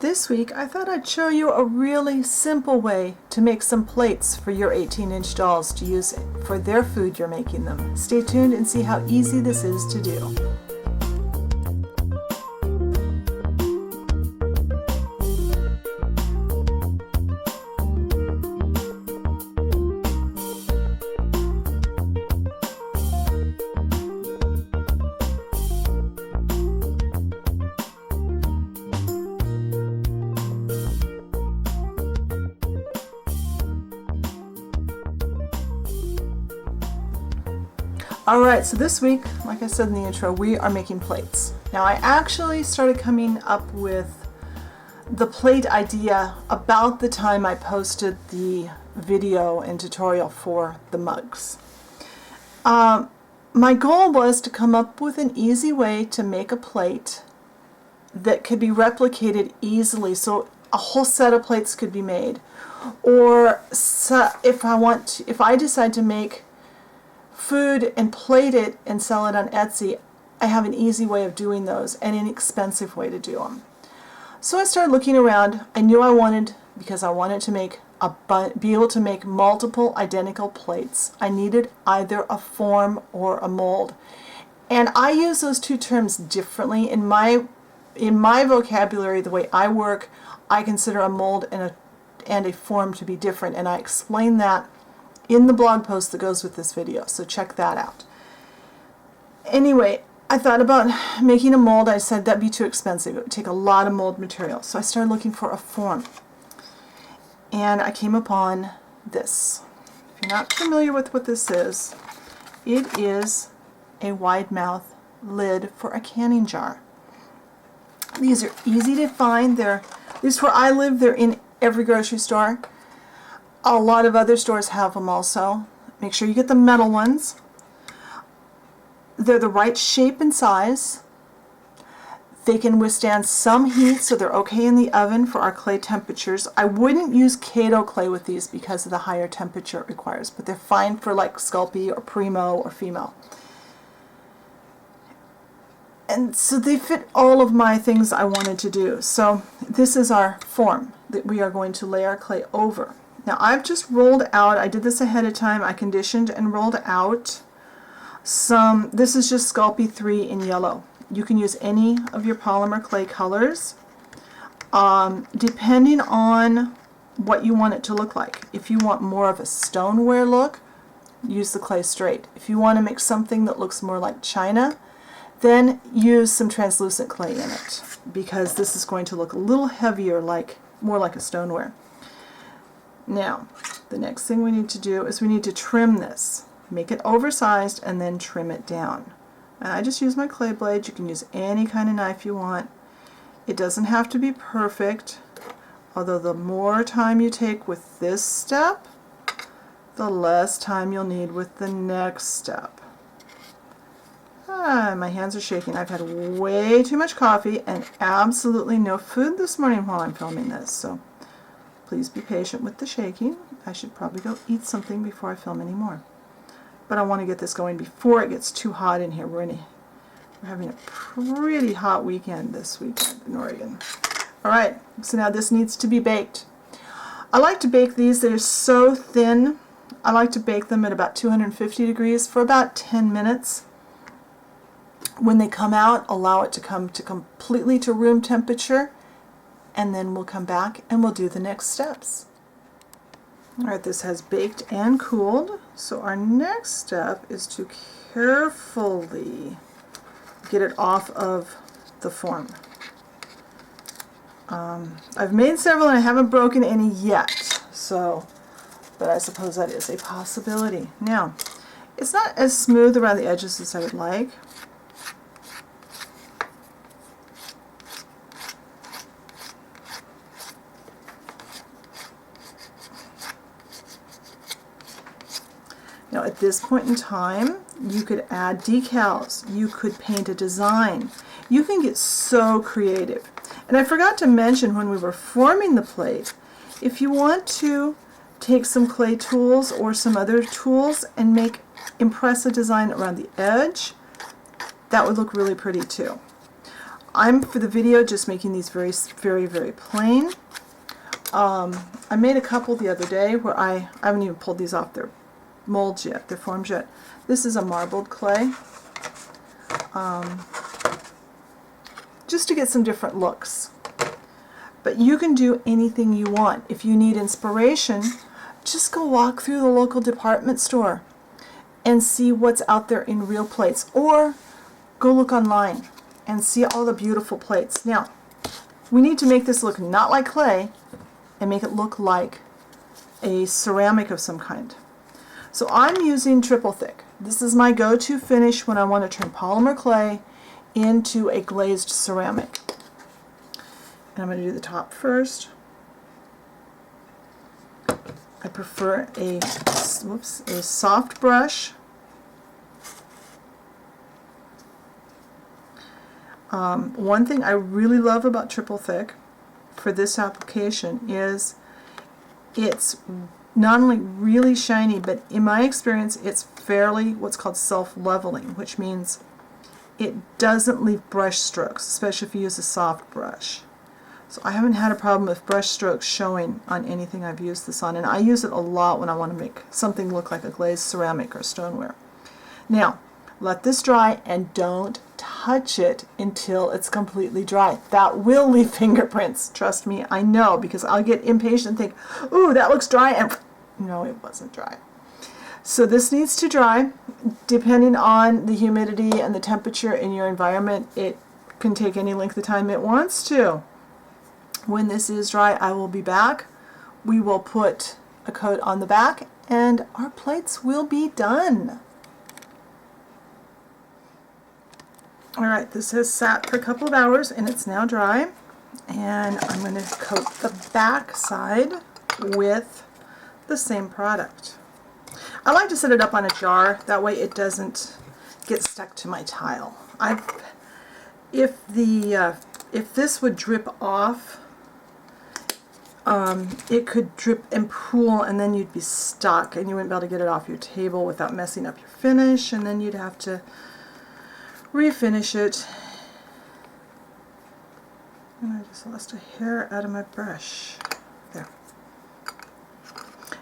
This week I thought I'd show you a really simple way to make some plates for your 18-inch dolls to use for their food you're making them. Stay tuned and see how easy this is to do. Alright, so this week, like I said in the intro, we are making plates. Now I actually started coming up with the plate idea about the time I posted the video and tutorial for the mugs. My goal was to come up with an easy way to make a plate that could be replicated easily, so a whole set of plates could be made. Or if I decide to make food and plate it and sell it on Etsy, I have an easy way of doing those and an inexpensive way to do them. So I started looking around. I knew because I wanted to be able to make multiple identical plates, I needed either a form or a mold. And I use those two terms differently. In my vocabulary, the way I work, I consider a mold and a form to be different, and I explain that in the blog post that goes with this video, so check that out. Anyway, I thought about making a mold. I said that'd be too expensive. It would take a lot of mold material. So I started looking for a form. And I came upon this. If you're not familiar with what this is, it is a wide mouth lid for a canning jar. These are easy to find. At least where I live, they're in every grocery store. A lot of other stores have them also. Make sure you get the metal ones. They're the right shape and size. They can withstand some heat, so they're okay in the oven for our clay temperatures. I wouldn't use Kato clay with these because of the higher temperature it requires, but they're fine for like Sculpey or Primo or Fimo. And so they fit all of my things I wanted to do. So this is our form that we are going to lay our clay over. Now I've just rolled out, I did this ahead of time, I conditioned and rolled out this is just Sculpey 3 in yellow. You can use any of your polymer clay colors, depending on what you want it to look like. If you want more of a stoneware look, use the clay straight. If you want to make something that looks more like china, then use some translucent clay in it, because this is going to look a little heavier, more like a stoneware. Now, the next thing we need to do is we need to trim this. Make it oversized and then trim it down. And I just use my clay blade. You can use any kind of knife you want. It doesn't have to be perfect, although the more time you take with this step, the less time you'll need with the next step. My hands are shaking. I've had way too much coffee and absolutely no food this morning while I'm filming this, so please be patient with the shaking. I should probably go eat something before I film anymore. But I want to get this going before it gets too hot in here. We're having a pretty hot weekend this weekend in Oregon. Alright, so now this needs to be baked. I like to bake these. They're so thin. I like to bake them at about 250 degrees for about 10 minutes. When they come out, allow it to come completely to room temperature, and then we'll come back and we'll do the next steps. Alright, this has baked and cooled, so our next step is to carefully get it off of the form. I've made several and I haven't broken any yet, but I suppose that is a possibility. Now, it's not as smooth around the edges as I would like. Now at this point in time, you could add decals, you could paint a design, you can get so creative. And I forgot to mention when we were forming the plate, if you want to take some clay tools or some other tools and impress a design around the edge, that would look really pretty too. I'm, for the video, just making these very, very, very plain. I made a couple the other day where I haven't even pulled these off their molds yet, their forms yet. This is a marbled clay. Just to get some different looks. But you can do anything you want. If you need inspiration, just go walk through the local department store and see what's out there in real plates, or go look online and see all the beautiful plates. Now, we need to make this look not like clay and make it look like a ceramic of some kind. So I'm using triple thick. This is my go-to finish when I want to turn polymer clay into a glazed ceramic. And I'm going to do the top first. I prefer a soft brush. One thing I really love about triple thick for this application is it's not only really shiny, but in my experience it's fairly what's called self-leveling, which means it doesn't leave brush strokes, especially if you use a soft brush. So I haven't had a problem with brush strokes showing on anything I've used this on, and I use it a lot when I want to make something look like a glazed ceramic or stoneware. Now, let this dry and don't touch it until it's completely dry. That will leave fingerprints. Trust me, I know, because I'll get impatient and think, ooh, that looks dry, and no, it wasn't dry. So this needs to dry. Depending on the humidity and the temperature in your environment, it can take any length of time it wants to. When this is dry, I will be back. We will put a coat on the back and our plates will be done. Alright, this has sat for a couple of hours and it's now dry. And I'm going to coat the back side with the same product. I like to set it up on a jar, that way it doesn't get stuck to my tile. If this would drip off, it could drip and pool, and then you'd be stuck and you wouldn't be able to get it off your table without messing up your finish, and then you'd have to refinish it. And I just lost a hair out of my brush. There.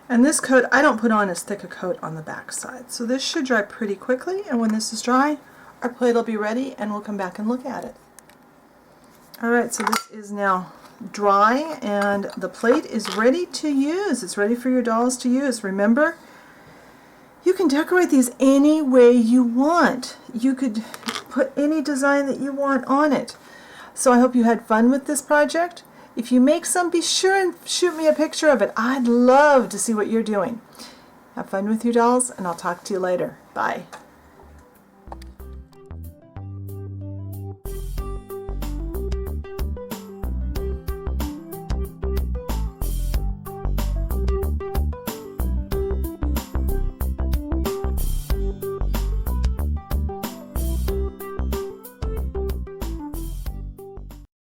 And this coat, I don't put on as thick a coat on the back side. So this should dry pretty quickly, and when this is dry, our plate will be ready and we'll come back and look at it. Alright, so this is now dry and the plate is ready to use. It's ready for your dolls to use. Remember, you can decorate these any way you want. You could put any design that you want on it. So I hope you had fun with this project. If you make some, be sure and shoot me a picture of it. I'd love to see what you're doing. Have fun with your dolls, and I'll talk to you later. Bye.